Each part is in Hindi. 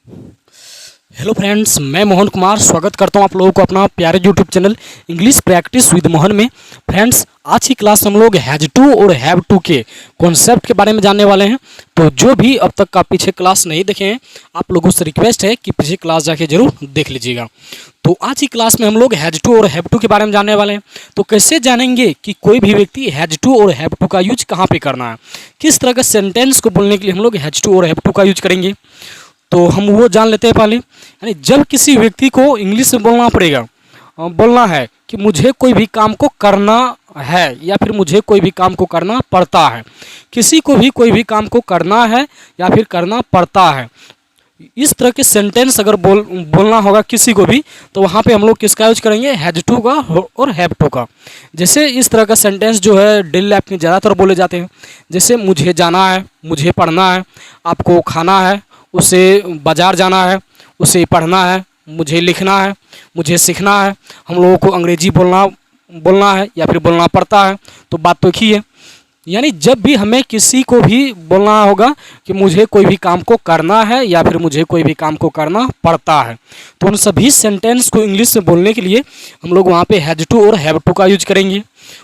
हेलो फ्रेंड्स, मैं मोहन कुमार स्वागत करता हूं आप लोगों को अपना प्यारे YouTube channel English practice with Mohan में। फ्रेंड्स, आज की क्लास हम लोग हैज टू और हैव टू के कॉन्सेप्ट के बारे में जानने वाले हैं। तो जो भी अब तक का पीछे क्लास नहीं देखे हैं, आप लोगों से रिक्वेस्ट है कि पीछे क्लास जाके जरूर देख लीजिएगा। तो आज की क्लास में हम लोग हैज टू और हैव टू के बारे में जानने वाले हैं। तो कैसे जानेंगे कि कोई भी व्यक्ति हैज टू और हैव टू का यूज कहाँ पे करना है, किस तरह का सेंटेंस को बोलने के लिए हम लोग हैज टू और हैव टू का यूज करेंगे, तो हम वो जान लेते हैं पहले। यानी जब किसी व्यक्ति को इंग्लिश में बोलना पड़ेगा, बोलना है कि मुझे कोई भी काम को करना है या फिर मुझे कोई भी काम को करना पड़ता है, किसी को भी कोई भी काम को करना है या फिर करना पड़ता है, इस तरह के सेंटेंस अगर बोलना होगा किसी को भी, तो वहाँ पे हम लोग किसका यूज करेंगे, हैज टू का और हैव टू का। जैसे इस तरह का सेंटेंस जो है डेली लाइफ में ज़्यादातर बोले जाते हैं। जैसे मुझे जाना है, मुझे पढ़ना है, आपको खाना है, उसे बाज़ार जाना है, उसे पढ़ना है, मुझे लिखना है, मुझे सीखना है, हम लोगों को अंग्रेजी बोलना है या फिर बोलना पड़ता है। तो बात तो एक ही है। यानी जब भी हमें किसी को भी बोलना होगा कि मुझे कोई भी काम को करना है या फिर मुझे कोई भी काम को करना पड़ता है, तो उन सभी सेंटेंस को इंग्लिश में बोलने के लिए हम लोग वहाँ पे हैज टू और हैव टू का यूज करेंगे।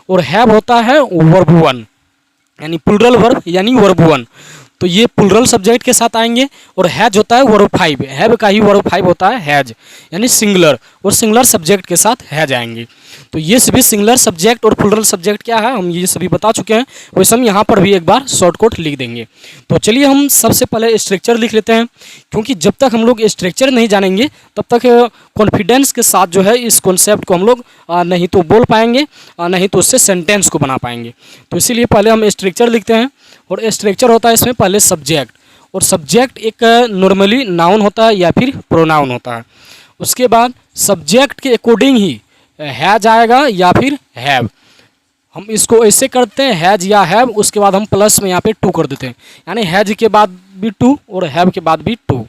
और हैव होता है वर्ब वन, यानी प्लूरल वर्ब यानी वर्ब वन, तो ये प्लूरल सब्जेक्ट के साथ आएंगे। और हैज होता है वर्ब फाइव, हैव का ही वर्ब फाइव होता है हैज, यानी सिंगुलर, और सिंगुलर सब्जेक्ट के साथ हैज आएंगे। तो ये सभी सिंगुलर सब्जेक्ट और प्लूरल सब्जेक्ट क्या है हम ये सभी बता चुके हैं, वैसे हम यहाँ पर भी एक बार शॉर्टकट लिख देंगे। तो चलिए हम सबसे पहले स्ट्रक्चर लिख लेते हैं, क्योंकि जब तक हम लोग स्ट्रक्चर नहीं जानेंगे तब तक कॉन्फिडेंस के साथ जो है इस कॉन्सेप्ट को हम लोग नहीं तो बोल पाएंगे, नहीं तो उससे सेंटेंस को बना पाएंगे। तो इसीलिए पहले हम स्ट्रक्चर लिखते हैं। और स्ट्रक्चर होता है इसमें पहले सब्जेक्ट, और सब्जेक्ट एक नॉर्मली नाउन होता है या फिर प्रोनाउन होता है। उसके बाद सब्जेक्ट के अकॉर्डिंग ही हैज आएगा या फिर हैव। हम इसको ऐसे करते हैं हैज या हैव, उसके बाद हम प्लस में यहाँ पे टू कर देते हैं, यानी हैज के बाद भी टू और हैव के बाद भी टू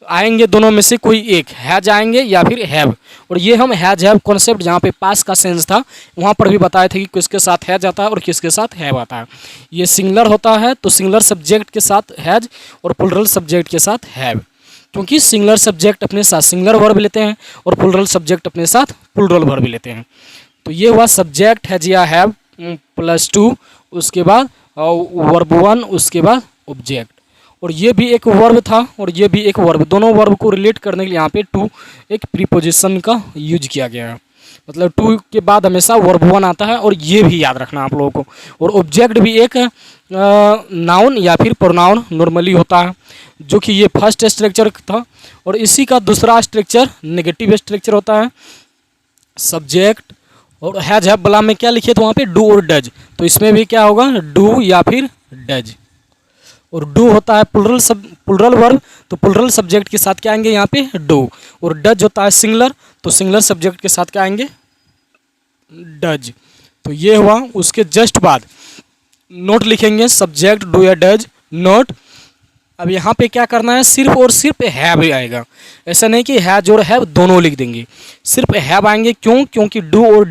आएंगे, दोनों में से कोई एक हैज आएंगे या फिर हैव। और ये हम हैज हैव कॉन्सेप्ट जहाँ पे पास का सेंस था वहाँ पर भी बताए थे कि किसके साथ हैज आता है और किसके साथ हैव आता है। ये सिंगुलर होता है तो सिंगुलर सब्जेक्ट के साथ हैज और प्लूरल सब्जेक्ट के साथ हैव, क्योंकि सिंगुलर सब्जेक्ट अपने साथ सिंगुलर वर्ब लेते हैं और प्लूरल सब्जेक्ट अपने साथ प्लूरल वर्ब लेते हैं। तो ये हुआ सब्जेक्ट हैज या हैव प्लस टू, उसके बाद वर्ब वन, उसके बाद ऑब्जेक्ट। और ये भी एक वर्ब था और ये भी एक वर्ब, दोनों वर्ब को रिलेट करने के लिए यहाँ पे टू एक प्रीपोजिशन का यूज किया गया है। मतलब टू के बाद हमेशा वर्ब वन आता है, और ये भी याद रखना आप लोगों को। और ऑब्जेक्ट भी एक नाउन या फिर प्रोनाउन नॉर्मली होता है, जो कि ये फर्स्ट स्ट्रक्चर था। और इसी का दूसरा स्ट्रक्चर नेगेटिव स्ट्रक्चर होता है। सब्जेक्ट और हैज हैव बला में क्या लिखे तो वहाँ पे डू और डज, तो इसमें भी क्या होगा, डू या फिर डज। और डू होता है प्लूरल वर्ब, तो प्लूरल सब्जेक्ट के साथ क्या आएंगे यहाँ पे डू। और डज होता है सिंगुलर, तो सिंगुलर सब्जेक्ट के साथ क्या आएंगे, डज। तो ये हुआ। उसके जस्ट बाद नोट लिखेंगे, सब्जेक्ट डू या डज नोट। अब यहाँ पे क्या करना है, सिर्फ और सिर्फ हैव आएगा, ऐसा नहीं कि हैज और हैव दोनों लिख देंगे, सिर्फ हैव आएंगे। क्यों? क्योंकि डू और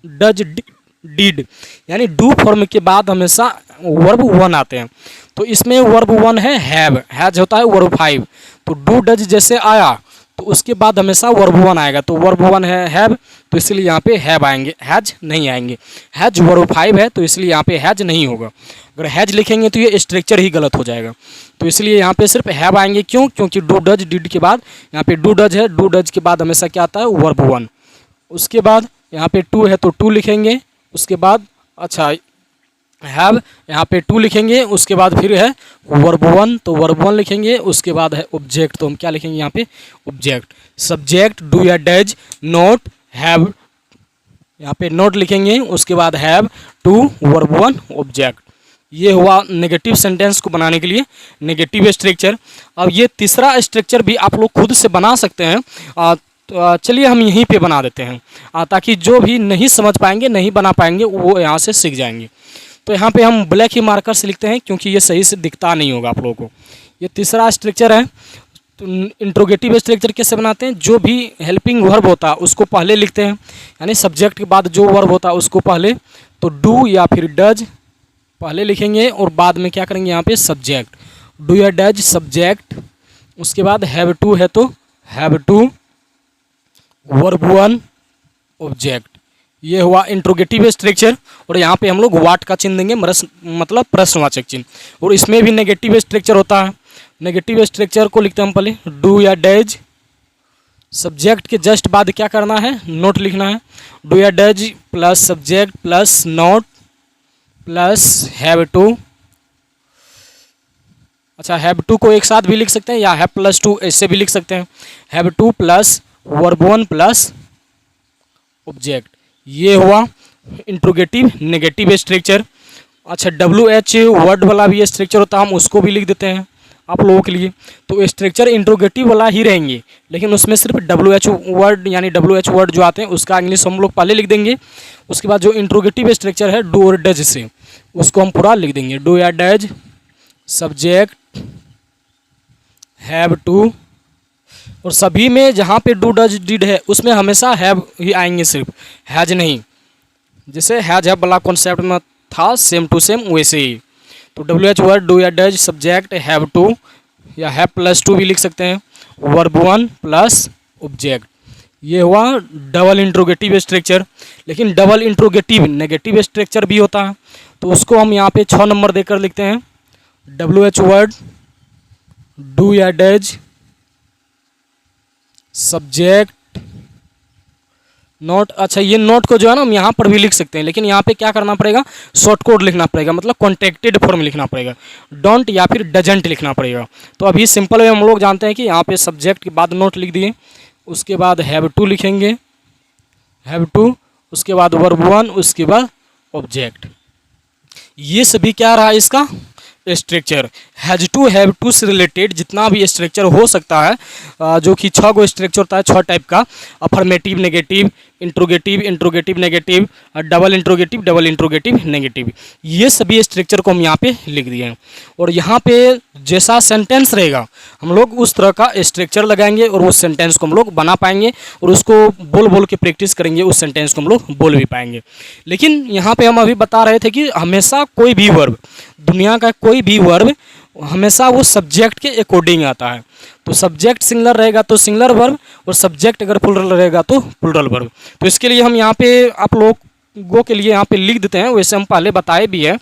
डज डिड, यानी डू फॉर्म के बाद हमेशा वर्ब वन आते हैं, तो इसमें वर्ब वन है हैव, हैज होता है वर्ब फाइव। तो डू डज जैसे आया तो उसके बाद हमेशा वर्ब वन आएगा, तो वर्ब वन है हैव, तो इसलिए यहाँ पे हैव आएंगे, हैज नहीं आएंगे। हैज वर्ब फाइव है तो इसलिए यहाँ पे हैज नहीं होगा। अगर हैज लिखेंगे तो ये स्ट्रक्चर ही गलत हो जाएगा, तो इसलिए यहाँ पे सिर्फ हैव आएंगे। क्यों? क्योंकि डू डज डिड के बाद यहाँ पे डू डज है, डू डज के बाद हमेशा क्या आता है, वर्ब वन। उसके बाद यहाँ पे टू है तो टू लिखेंगे, उसके बाद अच्छा हैव यहाँ पे टू लिखेंगे, उसके बाद फिर है वर्ब वन, तो वर्ब वन लिखेंगे। उसके बाद है ऑब्जेक्ट, तो हम क्या लिखेंगे यहाँ पे ऑब्जेक्ट। सब्जेक्ट डू या डज नोट हैव, यहाँ पे नोट लिखेंगे, उसके बाद have to verb one object. ये हुआ नेगेटिव सेंटेंस को बनाने के लिए नेगेटिव स्ट्रक्चर। अब ये तीसरा स्ट्रक्चर भी आप लोग खुद से बना सकते हैं, तो चलिए हम यहीं पे बना देते हैं, ताकि जो भी नहीं समझ पाएंगे, नहीं बना पाएंगे, वो यहाँ से सीख जाएंगे। तो यहाँ पे हम ब्लैक ही मार्कर से लिखते हैं, क्योंकि ये सही से दिखता नहीं होगा आप लोगों को। ये तीसरा स्ट्रक्चर है। तो इंट्रोगेटिव स्ट्रक्चर कैसे बनाते हैं, जो भी हेल्पिंग वर्ब होता है उसको पहले लिखते हैं, यानी सब्जेक्ट के बाद जो वर्ब होता है उसको पहले, तो डू या फिर डज पहले लिखेंगे और बाद में क्या करेंगे यहाँ पे सब्जेक्ट, डू या डज सब्जेक्ट, उसके बाद हैव टू है तो have to, verb one, object. ये हुआ इंट्रोगेटिव स्ट्रक्चर। और यहाँ पे हम लोग वाट का चिन्ह देंगे, मतलब प्रश्नवाचक चिन्ह। और इसमें भी नेगेटिव स्ट्रक्चर होता है। नेगेटिव स्ट्रक्चर को लिखते हैं हम पहले, डू या डज। सब्जेक्ट के जस्ट बाद क्या करना है, नोट लिखना है। डू या does plus subject plus not plus have to. अच्छा, हैव टू को एक साथ भी लिख सकते हैं या हैव प्लस टू ऐसे भी लिख सकते हैं। Have two plus verb one plus object. ये हुआ इंट्रोगेटिव नेगेटिव स्ट्रक्चर। अच्छा, WH वर्ड वाला भी स्ट्रक्चर होता है, हम उसको भी लिख देते हैं आप लोगों के लिए। तो स्ट्रक्चर इंट्रोगेटिव वाला ही रहेंगे, लेकिन उसमें सिर्फ WH वर्ड यानी WH वर्ड जो आते हैं उसका इंग्लिश हम लोग पहले लिख देंगे। उसके बाद जो इंट्रोगेटिव स्ट्रक्चर है डू और डज से, उसको हम पूरा लिख देंगे। डू या डज, सब्जेक्ट, हैव टू। और सभी में जहाँ पे डू डज डिड है उसमें हमेशा हैव ही आएंगे, सिर्फ हैज नहीं। जैसे हैज हैव वाला कॉन्सेप्ट में था, सेम टू सेम वैसे ही। तो WH वर्ड, डू या डज, सब्जेक्ट, हैव टू या हैव प्लस टू भी लिख सकते हैं, वर्ब वन प्लस ऑब्जेक्ट। ये हुआ डबल इंट्रोगेटिव स्ट्रक्चर। लेकिन डबल इंट्रोगेटिव नेगेटिव स्ट्रक्चर भी होता है, तो उसको हम यहाँ पे 6 नंबर देकर लिखते हैं। WH वर्ड, डू या डज, सब्जेक्ट, नोट। अच्छा, ये नोट को जो है ना हम यहाँ पर भी लिख सकते हैं, लेकिन यहाँ पे क्या करना पड़ेगा, शॉर्ट कोड लिखना पड़ेगा, मतलब कॉन्ट्रैक्टेड फॉर्म लिखना पड़ेगा, डोंट या फिर डजंट लिखना पड़ेगा। तो अभी सिंपल वे हम लोग जानते हैं कि यहाँ पे सब्जेक्ट के बाद नोट लिख दिए, उसके बाद हैव टू लिखेंगे, हैव टू, उसके बाद वर्ब वन, उसके बाद ऑब्जेक्ट। ये सभी क्या रहा इसका structure. Has to have to से रिलेटेड जितना भी स्ट्रक्चर हो सकता है, जो कि 6 गो स्ट्रक्चर होता है, 6 टाइप का, affirmative negative, interrogative, interrogative negative, double interrogative negative. ये सभी स्ट्रक्चर को हम यहाँ पे लिख दिए हैं। और यहाँ पे जैसा सेंटेंस रहेगा हम लोग उस तरह का स्ट्रक्चर लगाएंगे और उस सेंटेंस को हम लोग बना पाएंगे, और उसको बोल बोल के प्रैक्टिस करेंगे, उस सेंटेंस को हम लोग बोल भी पाएंगे। लेकिन यहाँ पे हम अभी बता रहे थे कि हमेशा कोई भी वर्ब, दुनिया का कोई भी वर्ब हमेशा वो सब्जेक्ट के अकॉर्डिंग आता है। तो सब्जेक्ट सिंगुलर रहेगा तो सिंगुलर वर्ब, और सब्जेक्ट अगर प्लुरल रहेगा तो प्लुरल वर्ब। तो इसके लिए हम यहाँ पे आप लोगों के लिए यहाँ पे लिख देते हैं, वैसे हम पहले बताए भी हैं,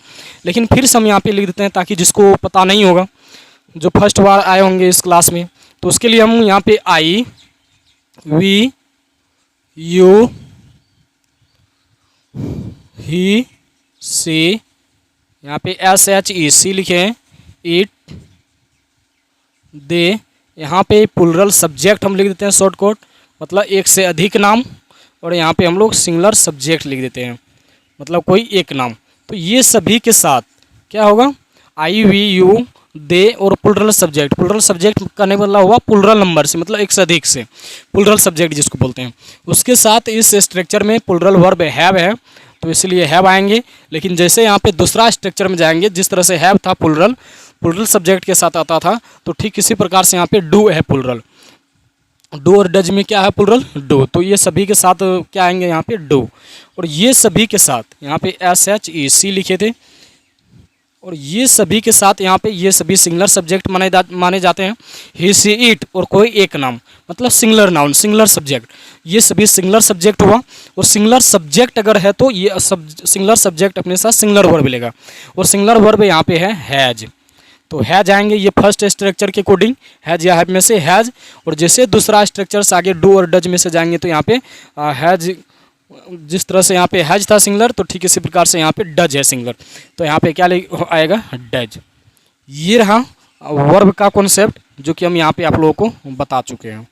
लेकिन फिर से हम यहाँ पे लिख देते हैं ताकि जिसको पता नहीं होगा, जो फर्स्ट बार आए होंगे इस क्लास में, तो उसके लिए हम यहाँ पे आई, वी, यू, ही, सी, यहाँ पे SHEC लिखे हैं, इट, दे। यहाँ पे प्लुरल सब्जेक्ट हम लिख देते हैं शॉर्ट कोट, मतलब एक से अधिक नाम, और यहाँ पे हम लोग सिंगुलर सब्जेक्ट लिख देते हैं, मतलब कोई एक नाम। तो ये सभी के साथ क्या होगा, आई, वी, यू, दे और प्लुरल सब्जेक्ट। प्लुरल सब्जेक्ट करने वाला हुआ प्लुरल नंबर से, मतलब एक से अधिक से, प्लुरल सब्जेक्ट जिसको बोलते हैं। उसके साथ इस स्ट्रक्चर में प्लुरल वर्ब हैव है, तो इसलिए हैव आएंगे। लेकिन जैसे यहाँ पे दूसरा स्ट्रक्चर में जाएंगे, जिस तरह से हैव था प्लुरल सब्जेक्ट के साथ आता था, तो ठीक इसी प्रकार से यहाँ पे डू है प्लुरल। डू और डज में क्या है, प्लुरल डू। तो ये सभी के साथ क्या आएंगे यहाँ पे, डू। और ये सभी के साथ यहाँ पे SHEC लिखे थे, और ये सभी के साथ यहाँ पे ये सभी सिंगुलर सब्जेक्ट माने जाते हैं। ही, सी, इट और कोई एक नाम, मतलब सिंगुलर नाउन, सिंगुलर सब्जेक्ट, ये सभी सिंगुलर सब्जेक्ट हुआ। और सिंगुलर सब्जेक्ट अगर है तो ये सिंगुलर सब्जेक्ट अपने साथ सिंगुलर वर्ब लेगा, और सिंगुलर वर्ब यहाँ पे है हैज। तो हैज आएंगे ये फर्स्ट स्ट्रक्चर के अकॉर्डिंग, हैज या हैव में से हैज। और जैसे दूसरा स्ट्रक्चर से आगे डू और डज में से जाएंगे तो यहाँ पे हैज, जिस तरह से यहाँ पे हैज था सिंगुलर, तो ठीक इसी प्रकार से यहाँ पे डज है सिंगुलर, तो यहाँ पे क्या आएगा, डज। ये रहा वर्ब का कॉन्सेप्ट, जो कि हम यहाँ पे आप लोगों को बता चुके हैं।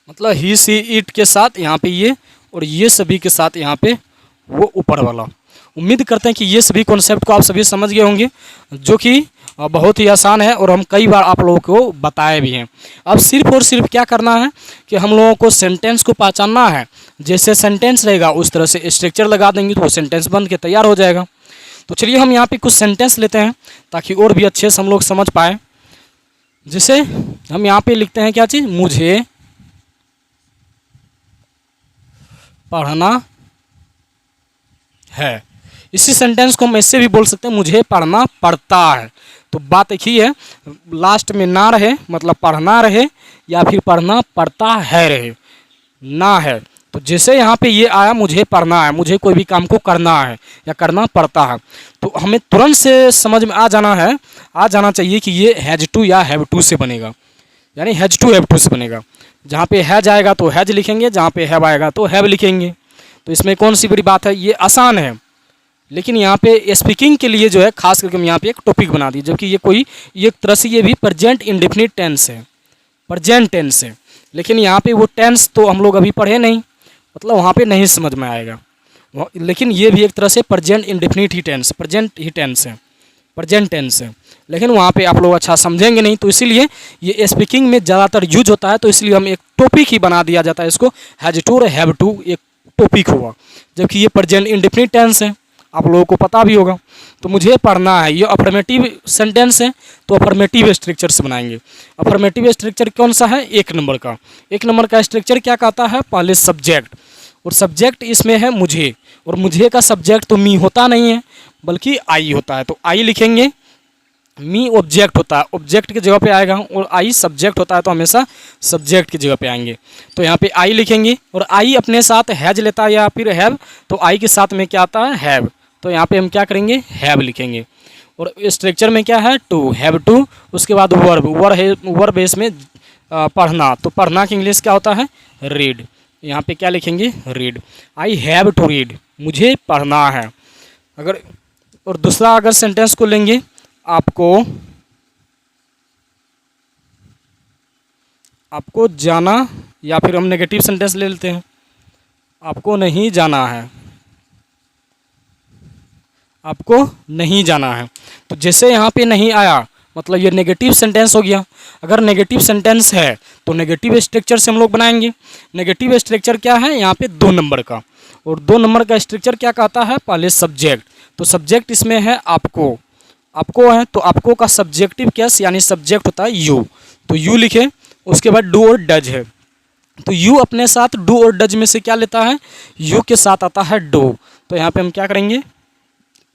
मतलब ही, सी, इट के साथ यहाँ पे ये, और ये सभी के साथ यहाँ पे वो ऊपर वाला। उम्मीद करते हैं कि ये सभी कॉन्सेप्ट को आप सभी समझ गए होंगे, जो कि बहुत ही आसान है और हम कई बार आप लोगों को बताए भी हैं। अब सिर्फ और सिर्फ क्या करना है कि हम लोगों को सेंटेंस को पहचानना है। जैसे सेंटेंस रहेगा उस तरह से स्ट्रक्चर लगा देंगे तो वो सेंटेंस बन के तैयार हो जाएगा। तो चलिए हम यहाँ पे कुछ सेंटेंस लेते हैं ताकि और भी अच्छे से हम लोग समझ पाए। जैसे हम यहाँ पे लिखते हैं क्या चीज़, मुझे पढ़ना है। इसी सेंटेंस को हम ऐसे भी बोल सकते हैं, मुझे पढ़ना पड़ता है। तो बात एक ही है, लास्ट में ना रहे मतलब पढ़ना रहे या फिर पढ़ना पड़ता है रहे, ना है। तो जैसे यहाँ पे ये आया मुझे पढ़ना है, मुझे कोई भी काम को करना है या करना पड़ता है, तो हमें तुरंत से समझ में आ जाना चाहिए कि ये हैज टू या हैव टू से बनेगा, यानी हैज टू हैव टू से बनेगा। जहाँ पे हैज आएगा तो हैज लिखेंगे, जहाँ पे हैव आएगा तो हैव लिखेंगे। तो इसमें कौन सी बड़ी बात है, ये आसान है। लेकिन यहाँ पे स्पीकिंग के लिए जो है खास करके हम यहाँ पे एक टॉपिक बना दी, जबकि ये एक तरह से ये भी प्रेजेंट इंडेफिनिट टेंस है, प्रेजेंट टेंस है। लेकिन यहाँ पे वो टेंस तो हम लोग अभी पढ़े नहीं, मतलब वहाँ पे नहीं समझ में आएगा। लेकिन ये भी एक तरह से प्रेजेंट इंडेफिनिट ही टेंस, प्रेजेंट ही टेंस है, प्रेजेंट टेंस है। लेकिन वहाँ पे आप लोग अच्छा समझेंगे नहीं, तो इसीलिए ये स्पीकिंग में ज़्यादातर यूज होता है, तो इसलिए हम एक टॉपिक ही बना दिया जाता है इसको, हैज टू और हैव टू एक टॉपिक हुआ, जबकि ये प्रेजेंट इंडेफिनिट टेंस है, आप लोगों को पता भी होगा। तो मुझे पढ़ना है, ये अफर्मेटिव सेंटेंस है, तो अफर्मेटिव स्ट्रक्चर से बनाएंगे। अफर्मेटिव स्ट्रक्चर कौन सा है, एक नंबर का। एक नंबर का स्ट्रक्चर क्या कहता है, पहले सब्जेक्ट, और सब्जेक्ट इसमें है मुझे, और मुझे का सब्जेक्ट तो मी होता नहीं है बल्कि आई होता है, तो आई लिखेंगे। मी ऑब्जेक्ट होता है, ऑब्जेक्ट की जगह पे आएगा, और आई सब्जेक्ट होता है, तो हमेशा सब्जेक्ट की जगह पे आएंगे। तो यहाँ पे आई लिखेंगे, और आई अपने साथ हैज लेता है या फिर हैव, तो आई के साथ में क्या आता है, हैव। तो यहाँ पे हम क्या करेंगे, हैव लिखेंगे। और स्ट्रक्चर में क्या है, टू, हैव टू। उसके बाद वर्ब, वर्ब इसमें पढ़ना, तो पढ़ना की इंग्लिश क्या होता है, रीड। यहाँ पे क्या लिखेंगे, read. I have to read, मुझे पढ़ना है। अगर और दूसरा अगर सेंटेंस को लेंगे, आपको जाना, या फिर हम नेगेटिव सेंटेंस ले लेते हैं, आपको नहीं जाना है, आपको नहीं जाना है। तो जैसे यहाँ पे नहीं आया मतलब ये नेगेटिव सेंटेंस हो गया। अगर नेगेटिव सेंटेंस है तो नेगेटिव स्ट्रक्चर से हम लोग बनाएंगे। नेगेटिव स्ट्रक्चर क्या है, यहाँ पे 2 नंबर का, और 2 नंबर का स्ट्रक्चर क्या कहता है, पहले सब्जेक्ट। तो सब्जेक्ट इसमें है आपको, आपको है, तो आपको का सब्जेक्टिव केस यानी सब्जेक्ट होता है यू, तो यू लिखे। उसके बाद डू और डज है, तो यू अपने साथ डू और डज में से क्या लेता है, यू के साथ आता है डू, तो यहाँ पे हम क्या करेंगे,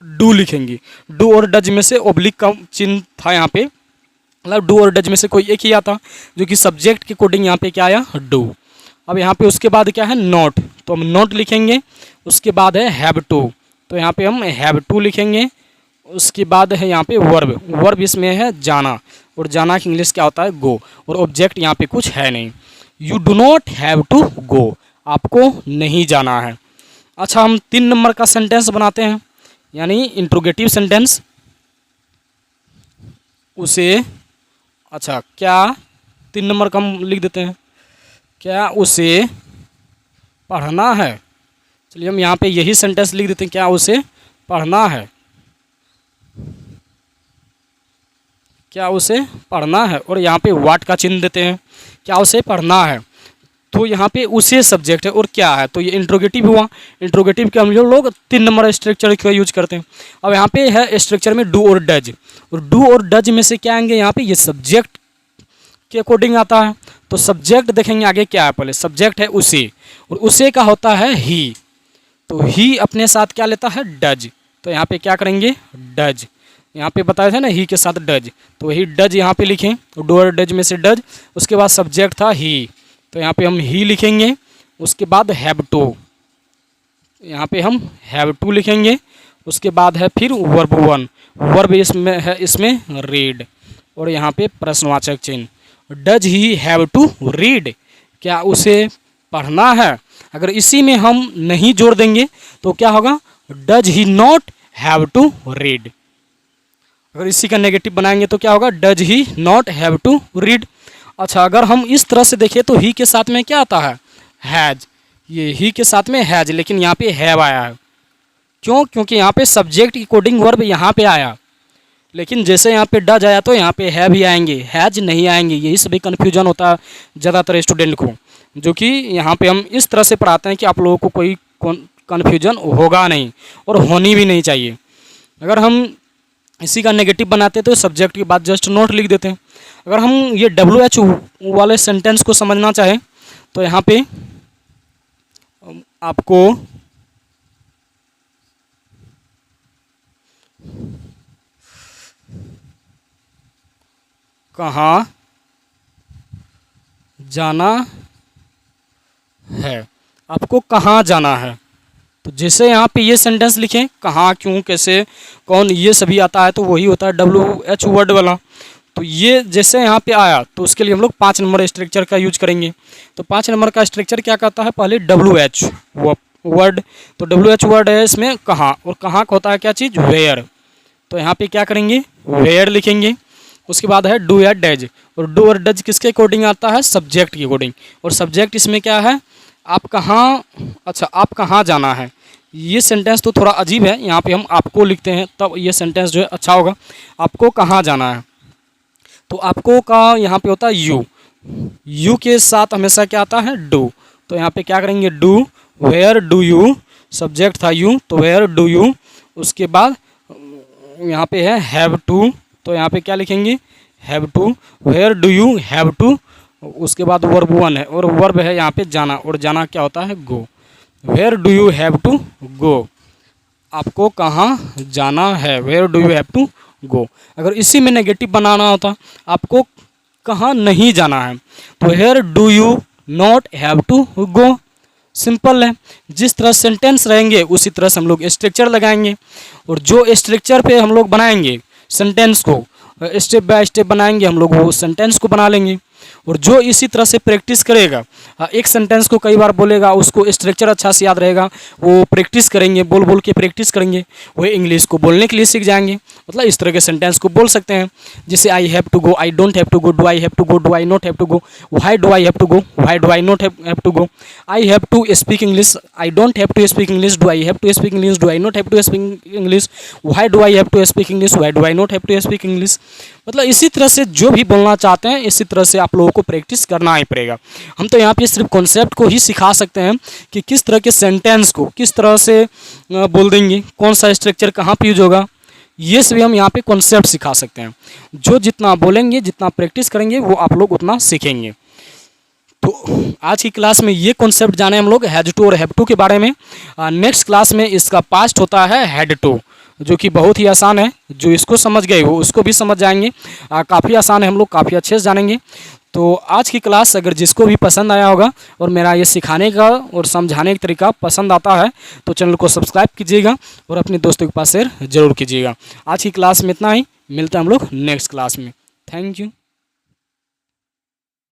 डू लिखेंगे। डू और डज में से ओब्लिक का चिन्ह था यहाँ पे, मतलब डू और डज में से कोई एक ही आता, जो कि सब्जेक्ट के कोडिंग यहाँ पे क्या आया, डू। अब यहाँ पे उसके बाद क्या है, नॉट, तो हम नॉट लिखेंगे। उसके बाद है हैव टू, तो यहाँ पे हम हैव टू लिखेंगे। उसके बाद है यहाँ पे वर्ब, वर्ब इसमें है जाना, और जाना की इंग्लिश क्या होता है, गो, और ऑब्जेक्ट यहाँ पे कुछ है नहीं। You do not have to go, आपको नहीं जाना है। अच्छा, हम 3 नंबर का सेंटेंस बनाते हैं, यानी इंट्रोगेटिव सेंटेंस। उसे, अच्छा क्या, 3 नंबर का हम लिख देते हैं, क्या उसे पढ़ना है। चलिए हम यहाँ पे यही सेंटेंस लिख देते हैं, क्या उसे पढ़ना है, क्या उसे पढ़ना है, और यहाँ पे व्हाट का चिन्ह देते हैं, क्या उसे पढ़ना है। तो यहाँ पे उसे सब्जेक्ट है और क्या है, तो ये इंट्रोगेटिव हुआ। इंट्रोगेटिव के हम लोग 3 नंबर स्ट्रक्चर का यूज करते हैं। अब यहाँ पे है स्ट्रक्चर में डू और डज, और डू और डज में से क्या आएंगे, यहाँ पे ये सब्जेक्ट के अकॉर्डिंग आता है। तो सब्जेक्ट देखेंगे आगे क्या है, पहले सब्जेक्ट है उसे, और उसे का होता है ही, तो ही अपने साथ क्या लेता है, डज। तो यहाँ पे क्या करेंगे, डज। यहाँ पे बताए थे ना ही के साथ डज, तो वही डज यहाँ पे लिखें, डू और डज में से डज। उसके बाद सब्जेक्ट था ही, तो यहाँ पे हम ही लिखेंगे। उसके बाद हैव टू, यहाँ पे हम हैव टू लिखेंगे। उसके बाद है फिर वर्ब 1, वर्ब इसमें है, इसमें रीड, और यहाँ पे प्रश्नवाचक चिन्ह, does he have to read, क्या उसे पढ़ना है। अगर इसी में हम नहीं जोड़ देंगे तो क्या होगा, does he not have to read. अगर इसी का नेगेटिव बनाएंगे तो क्या होगा, does he not have to read. अच्छा, अगर हम इस तरह से देखें तो ही के साथ में क्या आता है, हैज। ये ही के साथ में हैज, लेकिन यहाँ पे हैव आया है, क्यों, क्योंकि यहाँ पे सब्जेक्ट की कोडिंग वर्ब यहाँ पे आया, लेकिन जैसे यहाँ पे डज आया तो यहाँ पे हैव ही आएंगे, हैज नहीं आएंगे। यही सभी कन्फ्यूजन होता है ज़्यादातर स्टूडेंट को, जो कि यहाँ पे हम इस तरह से पढ़ाते हैं कि आप लोगों को कोई कन्फ्यूजन होगा नहीं, और होनी भी नहीं चाहिए। अगर हम इसी का नेगेटिव बनाते हैं तो सब्जेक्ट के बाद जस्ट नोट लिख देते हैं। अगर हम ये WH वाले सेंटेंस को समझना चाहें तो यहाँ पे आपको कहाँ जाना है, आपको कहाँ जाना है। तो जैसे यहाँ पे ये सेंटेंस लिखें, कहाँ, क्यों, कैसे, कौन, ये सभी आता है तो वही होता है WH वर्ड वाला। तो ये जैसे यहाँ पे आया तो उसके लिए हम लोग 5 नंबर स्ट्रक्चर का यूज करेंगे। तो 5 नंबर का स्ट्रक्चर क्या कहता है, पहले WH वर्ड। तो WH वर्ड है इसमें कहाँ, और कहाँ का होता है क्या चीज़, वेयर। तो यहाँ पे क्या करेंगे, वेयर लिखेंगे। उसके बाद है डू या डज, और डू और डज किसके अकॉर्डिंग आता है, सब्जेक्ट के अकॉर्डिंग। और सब्जेक्ट इसमें क्या है, आप कहाँ, अच्छा आप कहाँ जाना है। ये सेंटेंस तो थोड़ा अजीब है, यहाँ पे हम आपको लिखते हैं तब ये सेंटेंस जो है अच्छा होगा। आपको कहाँ जाना है, तो आपको का यहाँ पे होता है यू के साथ हमेशा क्या आता है, डू। तो यहाँ पे क्या करेंगे, do, where do you, subject था यू तो वेयर डू यू। उसके बाद यहाँ पे है हैव टू, तो यहाँ पे क्या लिखेंगे, have to, where do you have to. उसके बाद वर्ब 1 है और वर्ब है यहाँ पे जाना, और जाना क्या होता है, go. Where do you have to go, आपको कहाँ जाना है, where do you have to go. अगर इसी में नेगेटिव बनाना होता, आपको कहाँ नहीं जाना है, तो where do you not have to go. Simple है, जिस तरह सेंटेंस रहेंगे उसी तरह से हम लोग स्ट्रक्चर लगाएंगे, और जो स्ट्रक्चर पे हम लोग बनाएंगे सेंटेंस को, स्टेप बाय स्टेप बनाएंगे हम लोग, वो सेंटेंस को बना लेंगे। और जो इसी तरह से प्रैक्टिस करेगा, एक सेंटेंस को कई बार बोलेगा, उसको स्ट्रक्चर अच्छा से याद रहेगा, वो प्रैक्टिस करेंगे, बोल बोल के प्रैक्टिस करेंगे, वो इंग्लिश को बोलने के लिए सीख जाएंगे। मतलब इस तरह के सेंटेंस को बोल सकते हैं, जैसे I have to go, I don't have to go, do I have to go, do I not have to go, why do I have to go, why do I not have to go, I have to speak English, I don't have to speak English, do I have to speak English, do I not have to speak English, why do I have to speak English, why do I not have to speak English. मतलब इसी तरह से जो भी बोलना चाहते हैं इसी तरह से आप लोगों को प्रैक्टिस करना ही पड़ेगा। हम तो यहाँ पे सिर्फ कॉन्सेप्ट को ही सिखा सकते हैं कि किस तरह के सेंटेंस को किस तरह से बोल देंगे, कौन सा स्ट्रक्चर कहाँ पे यूज होगा, ये सभी हम यहाँ पे कॉन्सेप्ट सिखा सकते हैं। जो जितना बोलेंगे, जितना प्रैक्टिस करेंगे, वो आप लोग उतना सीखेंगे। तो आज की क्लास में ये कॉन्सेप्ट जाने हम लोग हैज टू और हैव टू के बारे में। नेक्स्ट क्लास में इसका पास्ट होता है हैड टू, जो कि बहुत ही आसान है, जो इसको समझ गए वो उसको भी समझ जाएंगे। काफ़ी आसान है, हम लोग काफ़ी अच्छे से जानेंगे। तो आज की क्लास अगर जिसको भी पसंद आया होगा और मेरा ये सिखाने का और समझाने का तरीका पसंद आता है तो चैनल को सब्सक्राइब कीजिएगा और अपने दोस्तों के पास शेयर जरूर कीजिएगा। आज की क्लास में इतना ही, मिलते हैं हम लोग नेक्स्ट क्लास में। Thank you.